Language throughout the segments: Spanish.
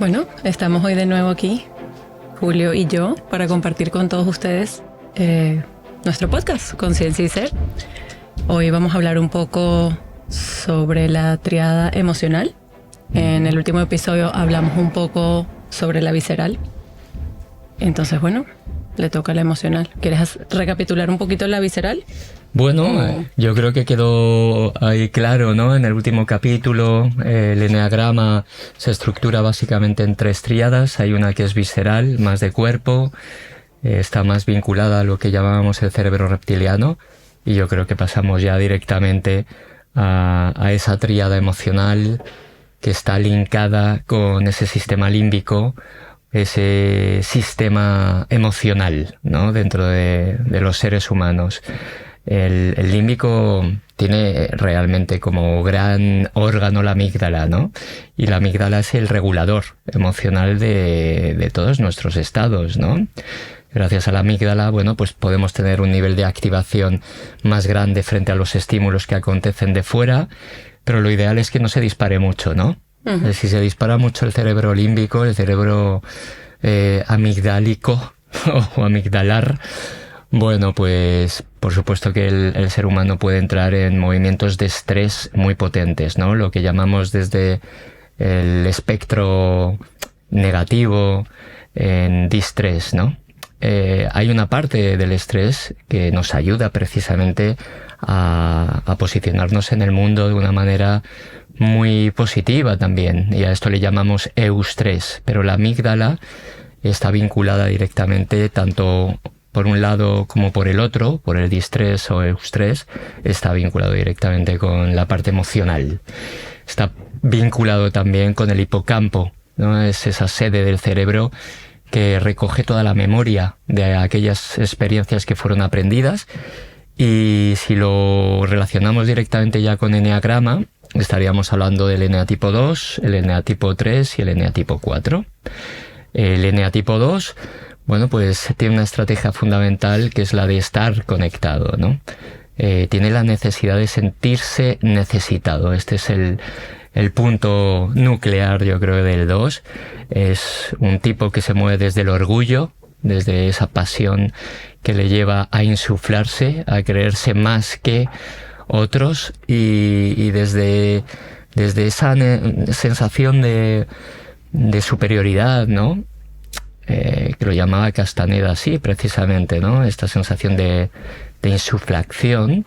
Bueno, estamos hoy de nuevo aquí, Julio y yo, para compartir con todos ustedes nuestro podcast, Conciencia y Ser. Hoy vamos a hablar un poco sobre la tríada emocional. En el último episodio hablamos un poco sobre la visceral. Entonces, bueno, le toca la emocional. ¿Quieres recapitular un poquito la visceral? Bueno, yo creo que quedó ahí claro, ¿no? En el último capítulo, el eneagrama se estructura básicamente en 3 tríadas. Hay una que es visceral, más de cuerpo, está más vinculada a lo que llamábamos el cerebro reptiliano, y yo creo que pasamos ya directamente a esa tríada emocional que está linkada con ese sistema límbico, ese sistema emocional, ¿no? Dentro de los seres humanos. El límbico tiene realmente como gran órgano la amígdala, ¿no? Y la amígdala es el regulador emocional de todos nuestros estados, ¿no? Gracias a la amígdala, bueno, pues podemos tener un nivel de activación más grande frente a los estímulos que acontecen de fuera, pero lo ideal es que no se dispare mucho, ¿no? Uh-huh. Si se dispara mucho el cerebro límbico, el cerebro amigdálico o amigdalar, bueno, pues por supuesto que el ser humano puede entrar en movimientos de estrés muy potentes, ¿no? Lo que llamamos desde el espectro negativo en distrés, ¿no? Hay una parte del estrés que nos ayuda precisamente a posicionarnos en el mundo de una manera muy positiva también, y a esto le llamamos eustrés, pero la amígdala está vinculada directamente tanto por un lado como por el otro, por el distrés o eustrés, está vinculado directamente con la parte emocional. Está vinculado también con el hipocampo, ¿no? Es esa sede del cerebro que recoge toda la memoria de aquellas experiencias que fueron aprendidas, y si lo relacionamos directamente ya con eneagrama, estaríamos hablando del eneatipo 2, el eneatipo 3 y el eneatipo 4. El eneatipo 2, bueno, pues tiene una estrategia fundamental que es la de estar conectado, ¿no? Tiene la necesidad de sentirse necesitado. Este es el punto nuclear, yo creo, del 2. Es un tipo que se mueve desde el orgullo, desde esa pasión que le lleva a insuflarse, a creerse más que otros, y desde esa sensación de superioridad, ¿no? Que lo llamaba Castaneda así, precisamente, ¿no? Esta sensación de insuflación,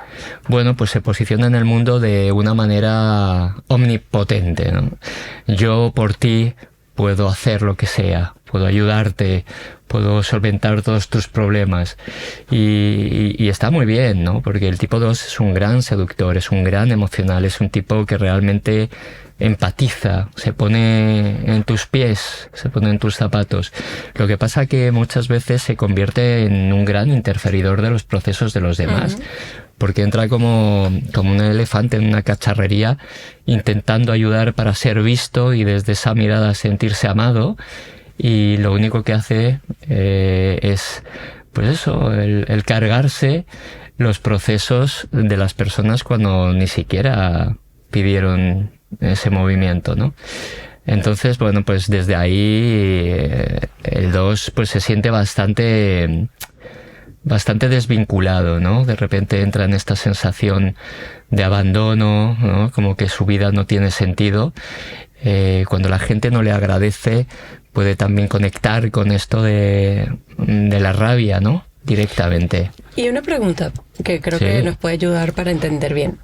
bueno, pues se posiciona en el mundo de una manera omnipotente, ¿no? Yo por ti puedo hacer lo que sea, puedo ayudarte, puedo solventar todos tus problemas, y está muy bien, ¿no? Porque el tipo 2 es un gran seductor, es un gran emocional, es un tipo que realmente empatiza, se pone en tus pies, se pone en tus zapatos. Lo que pasa que muchas veces se convierte en un gran interferidor de los procesos de los demás. Uh-huh. Porque entra como un elefante en una cacharrería intentando ayudar para ser visto y desde esa mirada sentirse amado, y lo único que hace es, pues eso, el cargarse los procesos de las personas cuando ni siquiera pidieron ese movimiento, ¿no? Entonces, bueno, pues desde ahí el 2 pues se siente bastante desvinculado, ¿no? De repente entra en esta sensación de abandono, ¿no? Como que su vida no tiene sentido. Cuando la gente no le agradece, puede también conectar con esto de la rabia, ¿no? Directamente. Y una pregunta que creo que nos puede ayudar para entender bien.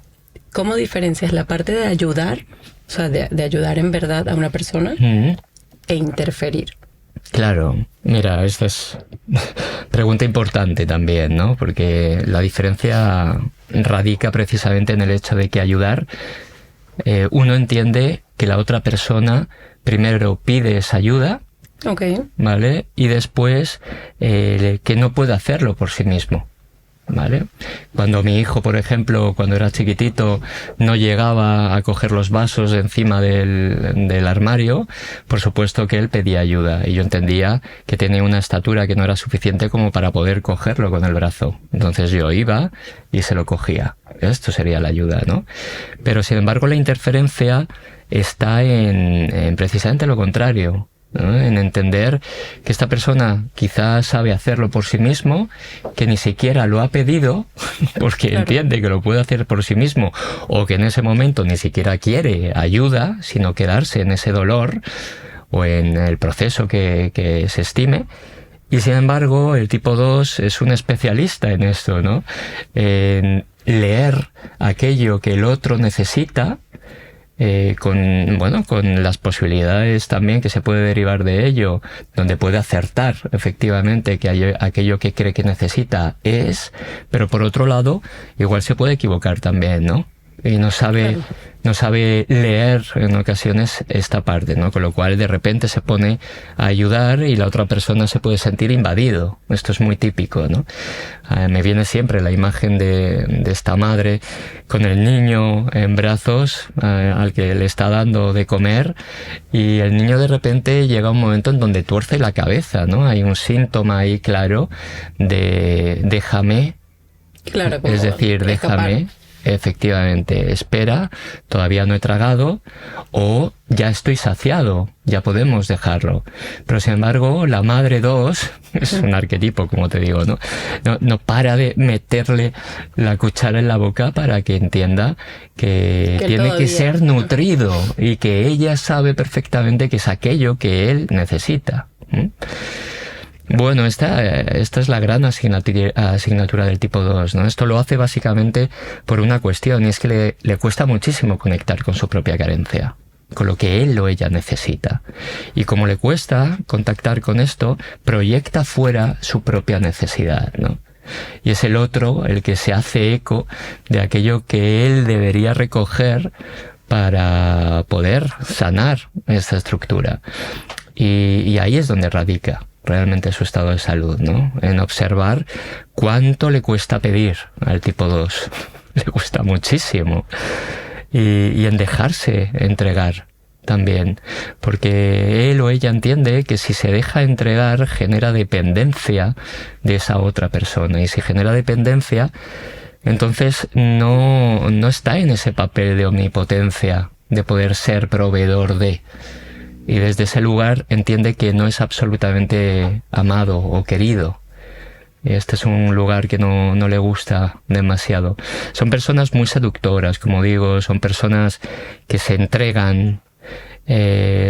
¿Cómo diferencias la parte de ayudar, o sea, de ayudar en verdad a una persona, e interferir? Claro, mira, esta es pregunta importante también, ¿no? Porque la diferencia radica precisamente en el hecho de que ayudar, uno entiende que la otra persona primero pide esa ayuda, okay, ¿vale? Y después que no puede hacerlo por sí mismo, ¿vale? Cuando mi hijo, por ejemplo, cuando era chiquitito, no llegaba a coger los vasos encima del armario, por supuesto que él pedía ayuda, y yo entendía que tenía una estatura que no era suficiente como para poder cogerlo con el brazo. Entonces yo iba y se lo cogía. Esto sería la ayuda, ¿no? Pero sin embargo la interferencia está en precisamente lo contrario. ¿no? En entender que esta persona quizás sabe hacerlo por sí mismo, que ni siquiera lo ha pedido porque entiende que lo puede hacer por sí mismo, o que en ese momento ni siquiera quiere ayuda, sino quedarse en ese dolor o en el proceso que se estime. Y sin embargo, el tipo 2 es un especialista en esto, ¿no? En leer aquello que el otro necesita, con las posibilidades también que se puede derivar de ello, donde puede acertar efectivamente que aquello que cree que necesita es, pero por otro lado, igual se puede equivocar también, ¿no? Y no sabe leer en ocasiones esta parte, ¿no? Con lo cual de repente se pone a ayudar y la otra persona se puede sentir invadido. Esto es muy típico, ¿no? Me viene siempre la imagen de esta madre con el niño en brazos al que le está dando de comer, y el niño de repente llega a un momento en donde tuerce la cabeza, ¿no? Hay un síntoma ahí claro de déjame, es decir, déjame. Efectivamente, espera, todavía no he tragado, o ya estoy saciado, ya podemos dejarlo. Pero sin embargo, la madre 2 es un arquetipo, como te digo, ¿no? No para de meterle la cuchara en la boca para que entienda que tiene que ser nutrido, y que ella sabe perfectamente que es aquello que él necesita. Bueno, esta es la gran asignatura del tipo 2, ¿no? Esto lo hace básicamente por una cuestión, y es que le cuesta muchísimo conectar con su propia carencia, con lo que él o ella necesita. Y como le cuesta contactar con esto, proyecta fuera su propia necesidad, ¿no? Y es el otro el que se hace eco de aquello que él debería recoger para poder sanar esta estructura. Y ahí es donde radica realmente su estado de salud, ¿no? En observar cuánto le cuesta pedir al tipo 2. Le cuesta muchísimo. Y en dejarse entregar también. Porque él o ella entiende que si se deja entregar genera dependencia de esa otra persona. Y si genera dependencia, entonces no está en ese papel de omnipotencia, de poder ser proveedor de. Y desde ese lugar entiende que no es absolutamente amado o querido. Este es un lugar que no le gusta demasiado. Son personas muy seductoras, como digo, son personas que se entregan,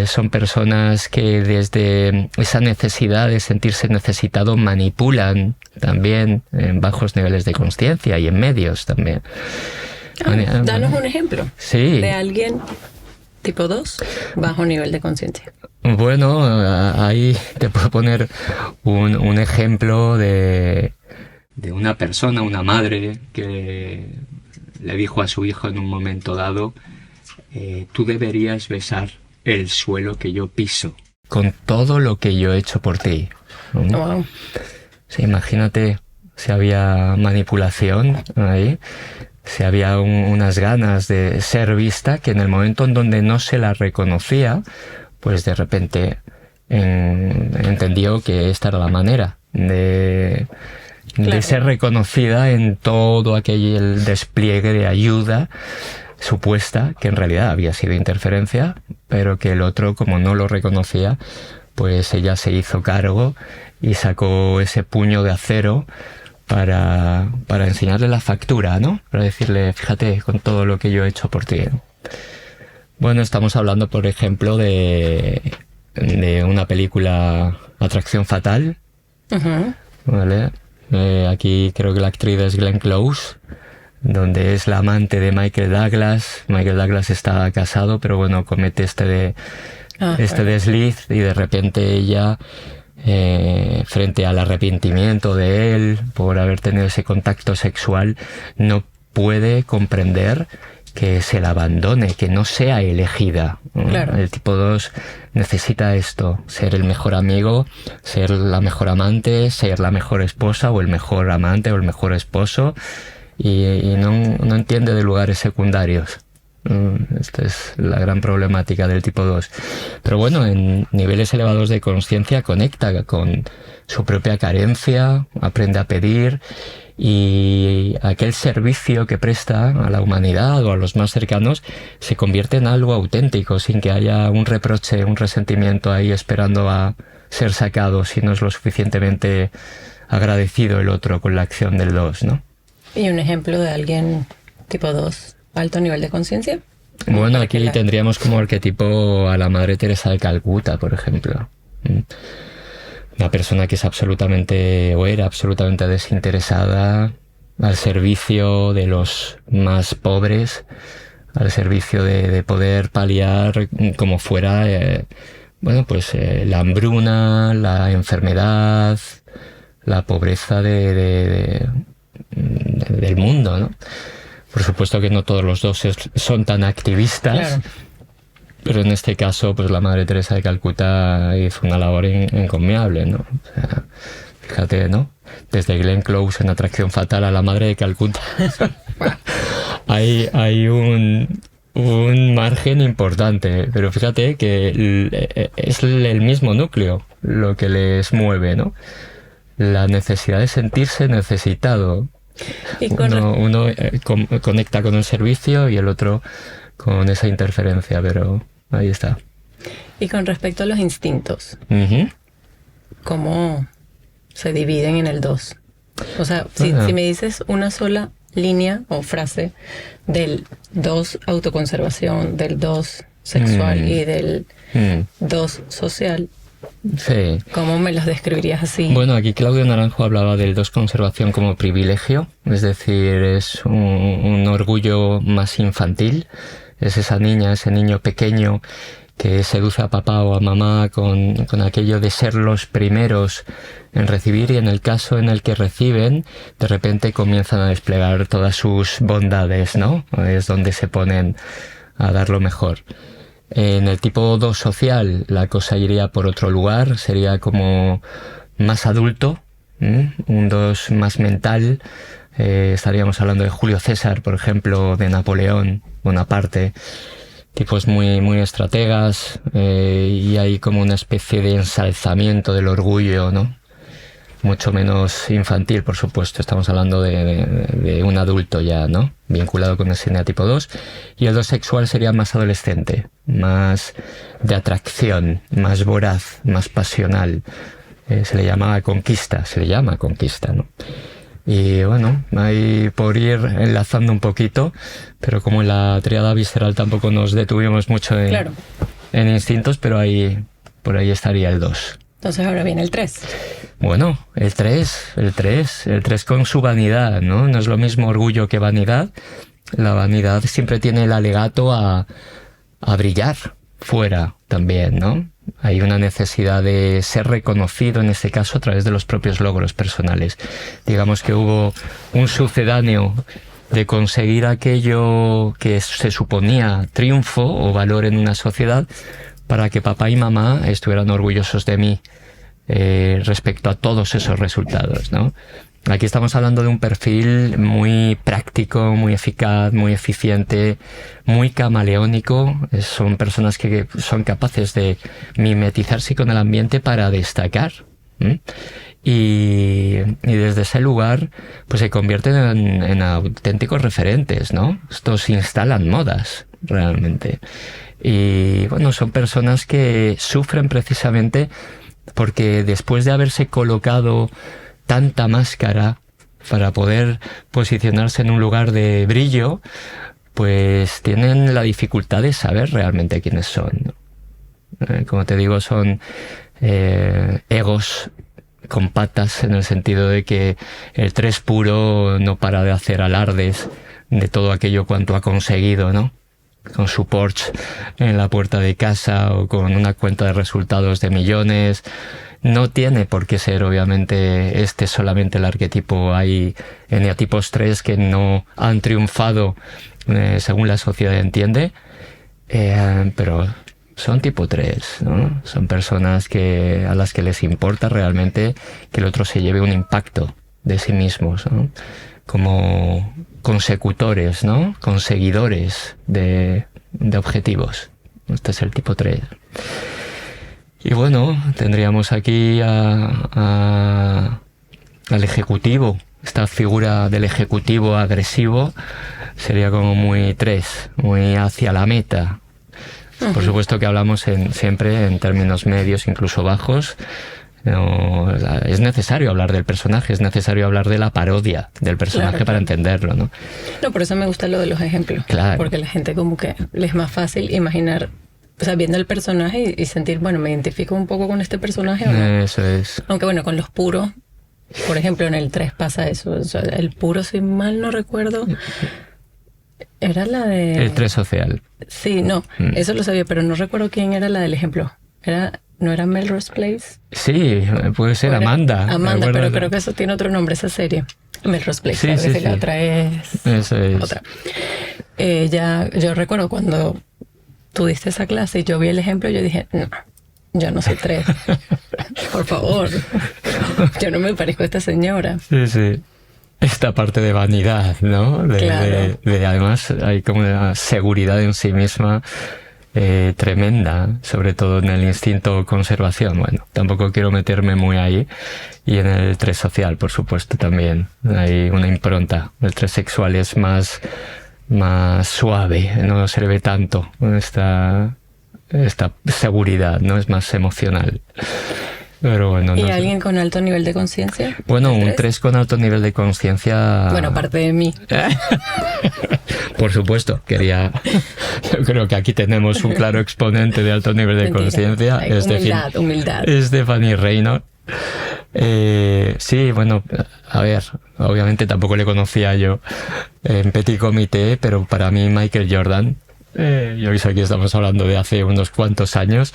son personas que desde esa necesidad de sentirse necesitado manipulan también en bajos niveles de consciencia y en medios también. Danos un ejemplo de alguien tipo 2, bajo nivel de conciencia. Bueno, ahí te puedo poner un ejemplo de una persona, una madre, que le dijo a su hijo en un momento dado, tú deberías besar el suelo que yo piso, con todo lo que yo he hecho por ti. Wow. Sí, imagínate si había manipulación ahí. Si había unas ganas de ser vista, que en el momento en donde no se la reconocía, pues de repente entendió que esta era la manera de ser reconocida en todo aquel despliegue de ayuda supuesta, que en realidad había sido interferencia, pero que el otro, como no lo reconocía, pues ella se hizo cargo y sacó ese puño de acero para enseñarle la factura, ¿no? Para decirle, fíjate con todo lo que yo he hecho por ti. Bueno, estamos hablando, por ejemplo, de una película Atracción Fatal. Uh-huh. ¿Vale? Aquí creo que la actriz es Glenn Close, donde es la amante de Michael Douglas. Michael Douglas está casado, pero bueno, comete este desliz, y de repente ella, frente al arrepentimiento de él por haber tenido ese contacto sexual, no puede comprender que se la abandone, que no sea elegida. Claro. El tipo 2 necesita esto, ser el mejor amigo, ser la mejor amante, ser la mejor esposa o el mejor amante o el mejor esposo, y no entiende de lugares secundarios. Esta es la gran problemática del tipo 2. Pero bueno, en niveles elevados de conciencia conecta con su propia carencia, aprende a pedir y aquel servicio que presta a la humanidad o a los más cercanos se convierte en algo auténtico, sin que haya un reproche, un resentimiento ahí esperando a ser sacado si no es lo suficientemente agradecido el otro con la acción del 2, ¿no? ¿Y un ejemplo de alguien tipo 2, alto nivel de conciencia? Bueno, aquí tendríamos como arquetipo a la Madre Teresa de Calcuta, por ejemplo. Una persona que es absolutamente, o era absolutamente desinteresada, al servicio de los más pobres, al servicio de poder paliar como fuera, la hambruna, la enfermedad, la pobreza del mundo, ¿no? Por supuesto que no todos los 2 son tan activistas, claro. Pero en este caso, pues la Madre Teresa de Calcuta hizo una labor encomiable, ¿no? O sea, fíjate, ¿no? Desde Glenn Close en Atracción Fatal a la Madre de Calcuta. hay un margen importante, pero fíjate que es el mismo núcleo lo que les mueve, ¿no? La necesidad de sentirse necesitado. Uno conecta con el servicio y el otro con esa interferencia, pero ahí está. Y con respecto a los instintos, ¿cómo se dividen en el 2? O sea, si me dices una sola línea o frase del 2 autoconservación, del 2 sexual y del 2 social, sí. ¿Cómo me los describirías así? Bueno, aquí Claudio Naranjo hablaba del 2 conservación como privilegio, es decir, es un orgullo más infantil, es esa niña, ese niño pequeño que seduce a papá o a mamá con aquello de ser los primeros en recibir, y en el caso en el que reciben, de repente comienzan a desplegar todas sus bondades, ¿no? Es donde se ponen a dar lo mejor. En el tipo 2 social la cosa iría por otro lugar, sería como más adulto, un 2 más mental. Estaríamos hablando de Julio César, por ejemplo, de Napoleón Bonaparte, tipos muy, muy estrategas, y hay como una especie de ensalzamiento del orgullo, ¿no? Mucho menos infantil, por supuesto. Estamos hablando de un adulto ya, ¿no? Vinculado con ese eneatipo 2. Y el 2 sexual sería más adolescente, más de atracción, más voraz, más pasional. Se le llama conquista, ¿no? Y bueno, ahí por ir enlazando un poquito, pero como en la tríada visceral tampoco nos detuvimos mucho en instintos, pero por ahí estaría el 2. Entonces ahora viene el 3. Bueno, el 3 con su vanidad, ¿no? No es lo mismo orgullo que vanidad. La vanidad siempre tiene el alegato a brillar fuera también, ¿no? Hay una necesidad de ser reconocido, en este caso, a través de los propios logros personales. Digamos que hubo un sucedáneo de conseguir aquello que se suponía triunfo o valor en una sociedad, para que papá y mamá estuvieran orgullosos de mí respecto a todos esos resultados, ¿no? Aquí estamos hablando de un perfil muy práctico, muy eficaz, muy eficiente, muy camaleónico. Son personas que son capaces de mimetizarse con el ambiente para destacar. Y desde ese lugar pues se convierten en auténticos referentes, ¿no? Estos instalan modas realmente. Y bueno, son personas que sufren precisamente porque después de haberse colocado tanta máscara para poder posicionarse en un lugar de brillo, pues tienen la dificultad de saber realmente quiénes son, ¿no? Como te digo, son egos con patas, en el sentido de que el 3 puro no para de hacer alardes de todo aquello cuanto ha conseguido, ¿no? Con su Porsche en la puerta de casa o con una cuenta de resultados de millones. No tiene por qué ser, obviamente, solamente el arquetipo. Hay eneatipos 3 que no han triunfado según la sociedad entiende, pero son tipo 3, ¿no? Son personas a las que les importa realmente que el otro se lleve un impacto de sí mismos, ¿no? Como consecutores, ¿no? Conseguidores de objetivos. Este es el tipo 3. Y bueno, tendríamos aquí al ejecutivo esta figura del ejecutivo agresivo sería como muy 3, muy hacia la meta. Por supuesto que hablamos siempre en términos medios, incluso bajos. No, es necesario hablar del personaje, es necesario hablar de la parodia del personaje para entenderlo, ¿no? No, por eso me gusta lo de los ejemplos. Claro. Porque la gente como que le es más fácil imaginar, o sea, viendo el personaje y sentir, bueno, me identifico un poco con este personaje o no. Eso es. Aunque bueno, con los puros, por ejemplo, en el 3 pasa eso. O sea, el puro, si mal no recuerdo, era la de... El 3 social. Sí, no, eso lo sabía, pero no recuerdo quién era la del ejemplo. ¿No era Melrose Place? Sí, puede ser Amanda. Amanda, pero creo que eso tiene otro nombre, esa serie. Melrose Place, Sí, a veces sí, la sí. otra es Eso es. otra. Yo recuerdo cuando tú diste esa clase y yo vi el ejemplo, yo dije, no, yo no soy 3. Por favor, yo no me parezco a esta señora. Sí, sí. Esta parte de vanidad, ¿no? Claro. Además, hay como una seguridad en sí misma tremenda, sobre todo en el instinto conservación. Bueno, tampoco quiero meterme muy ahí. Y en el 3 social, por supuesto, también hay una impronta. El 3 sexual es más suave, no se le ve tanto esta seguridad, ¿no? Es más emocional. Pero bueno, ¿Y no sé. alguien con alto nivel de conciencia? Bueno, ¿El un 3 con alto nivel de conciencia... Bueno, aparte de mí. Por supuesto, yo creo que aquí tenemos un claro exponente de alto nivel de Mentira. conciencia. Ay, humildad. Stephanie Reynolds. Sí, bueno, a ver, obviamente tampoco le conocía yo en Petit Comité, pero para mí Michael Jordan, yo sé que estamos hablando de hace unos cuantos años,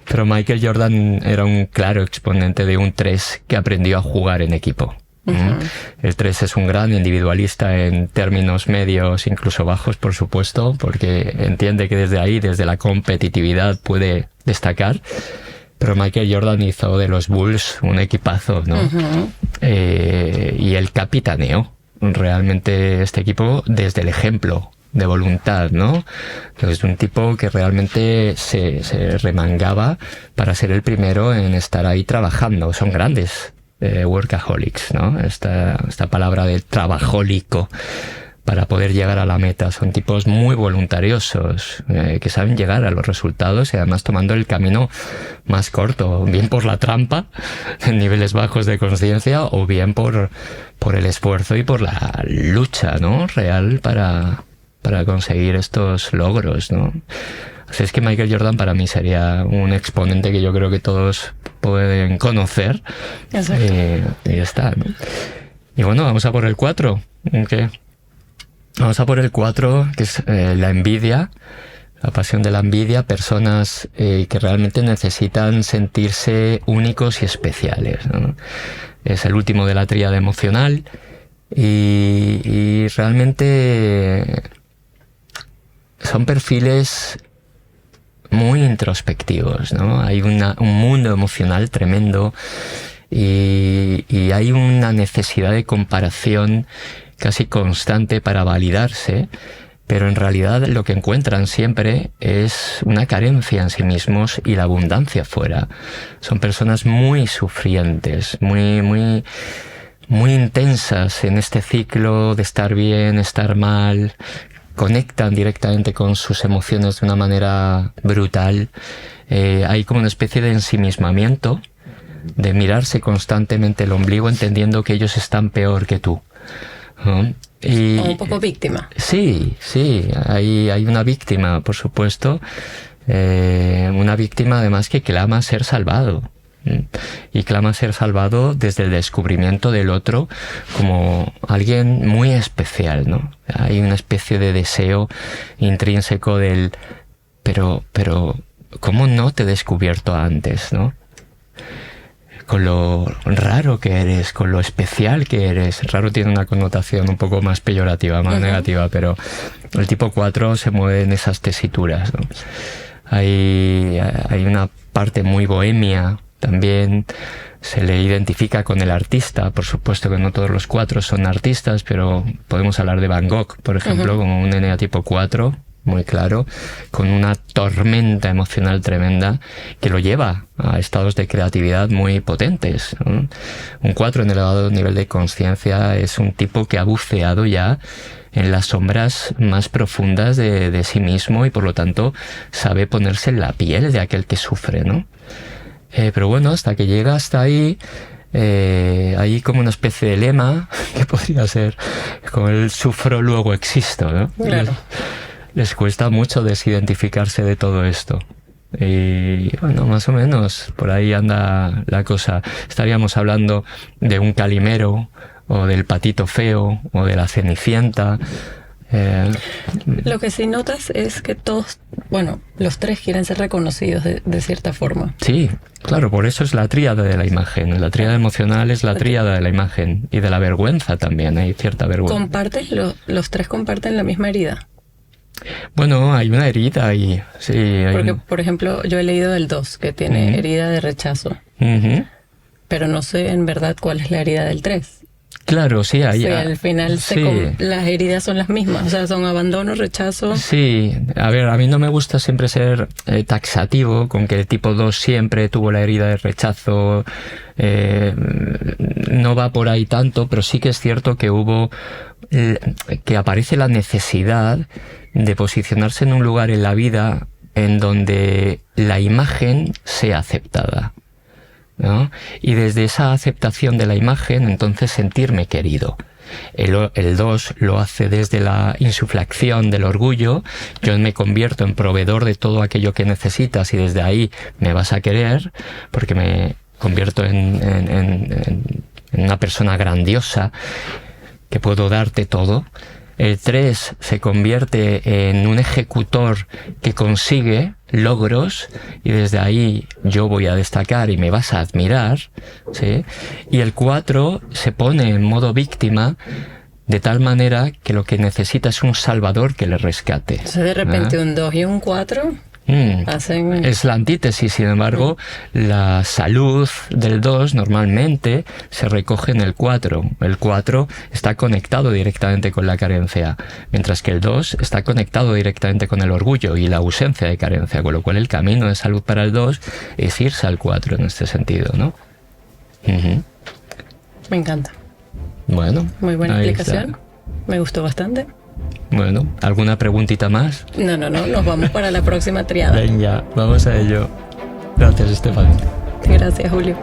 pero Michael Jordan era un claro exponente de un 3 que aprendió a jugar en equipo. El 3 es un gran individualista en términos medios, incluso bajos, por supuesto, porque entiende que desde ahí, desde la competitividad, puede destacar. Pero Michael Jordan hizo de los Bulls un equipazo, ¿no? Y él capitaneó realmente este equipo desde el ejemplo de voluntad, ¿no? Es un tipo que realmente se remangaba para ser el primero en estar ahí trabajando. Son grandes workaholics, ¿no? Esta palabra de trabajólico para poder llegar a la meta. Son tipos muy voluntariosos, que saben llegar a los resultados y además tomando el camino más corto, bien por la trampa, en niveles bajos de conciencia, o bien por el esfuerzo y por la lucha, ¿no? Real para conseguir estos logros, ¿no? Así es que Michael Jordan para mí sería un exponente que yo creo que todos pueden conocer. Exacto. Y ya está, ¿no? Y bueno, vamos a por el 4. ¿Qué? Vamos a por el 4, que es la envidia, la pasión de la envidia, personas que realmente necesitan sentirse únicos y especiales, ¿no? Es el último de la tríada emocional y realmente son perfiles muy introspectivos, ¿no? Hay un mundo emocional tremendo y hay una necesidad de comparación casi constante para validarse, pero en realidad lo que encuentran siempre es una carencia en sí mismos y la abundancia fuera. Son personas muy sufrientes, muy intensas en este ciclo de estar bien, estar mal. Conectan directamente con sus emociones de una manera brutal. Hay como una especie de ensimismamiento, de mirarse constantemente el ombligo entendiendo que ellos están peor que tú. Y, un poco víctima. Sí, hay una víctima, por supuesto, una víctima además que clama ser salvado, y clama ser salvado desde el descubrimiento del otro como alguien muy especial, ¿no? Hay una especie de deseo intrínseco del pero ¿cómo no te he descubierto antes, no? Con lo raro que eres, con lo especial que eres. Raro tiene una connotación un poco más peyorativa, más negativa, pero el tipo 4 se mueve en esas tesituras, ¿no? Hay una parte muy bohemia, también se le identifica con el artista. Por supuesto que no todos los 4 son artistas, pero podemos hablar de Van Gogh, por ejemplo, como un NA tipo 4, muy claro, con una tormenta emocional tremenda que lo lleva a estados de creatividad muy potentes, ¿no? Un 4 en elevado nivel de conciencia es un tipo que ha buceado ya en las sombras más profundas de sí mismo y por lo tanto sabe ponerse en la piel de aquel que sufre, ¿no? Pero bueno, hasta que llega hasta ahí, hay como una especie de lema que podría ser como el sufro luego existo, ¿no? Claro. Les cuesta mucho desidentificarse de todo esto. Y bueno, más o menos por ahí anda la cosa. Estaríamos hablando de un Calimero, o del Patito Feo, o de la Cenicienta. Lo que sí notas es que todos, bueno, los tres quieren ser reconocidos de cierta forma. Sí, claro, por eso es la tríada de la imagen. La tríada emocional es la tríada de la imagen. Y de la vergüenza también, hay cierta vergüenza. Los tres comparten la misma herida. Bueno, hay una herida ahí. Sí, porque, por ejemplo, yo he leído del 2, que tiene herida de rechazo. Pero no sé en verdad cuál es la herida del 3. Claro, sí, ahí. Sí, al final las heridas son las mismas, o sea, son abandono, rechazo. Sí, a ver, a mí no me gusta siempre ser taxativo con que el tipo 2 siempre tuvo la herida de rechazo. No va por ahí tanto, pero sí que es cierto que que aparece la necesidad de posicionarse en un lugar en la vida en donde la imagen sea aceptada, ¿no? Y desde esa aceptación de la imagen, entonces sentirme querido. El 2 lo hace desde la insuflación del orgullo. Yo me convierto en proveedor de todo aquello que necesitas y desde ahí me vas a querer porque me convierto en una persona grandiosa que puedo darte todo. El 3 se convierte en un ejecutor que consigue logros y desde ahí yo voy a destacar y me vas a admirar, ¿sí? Y el 4 se pone en modo víctima de tal manera que lo que necesita es un salvador que le rescate. Entonces de repente un 2 y un 4 hacen... Es la antítesis, sin embargo, la salud del 2 normalmente se recoge en el 4. El 4 está conectado directamente con la carencia, mientras que el 2 está conectado directamente con el orgullo y la ausencia de carencia, con lo cual el camino de salud para el 2 es irse al 4 en este sentido, ¿no? Me encanta. Bueno. Muy buena explicación. Me gustó bastante. Bueno, ¿alguna preguntita más? No, nos vamos para la próxima triada. Venga, vamos a ello. Gracias, Estefan. Gracias, Julio.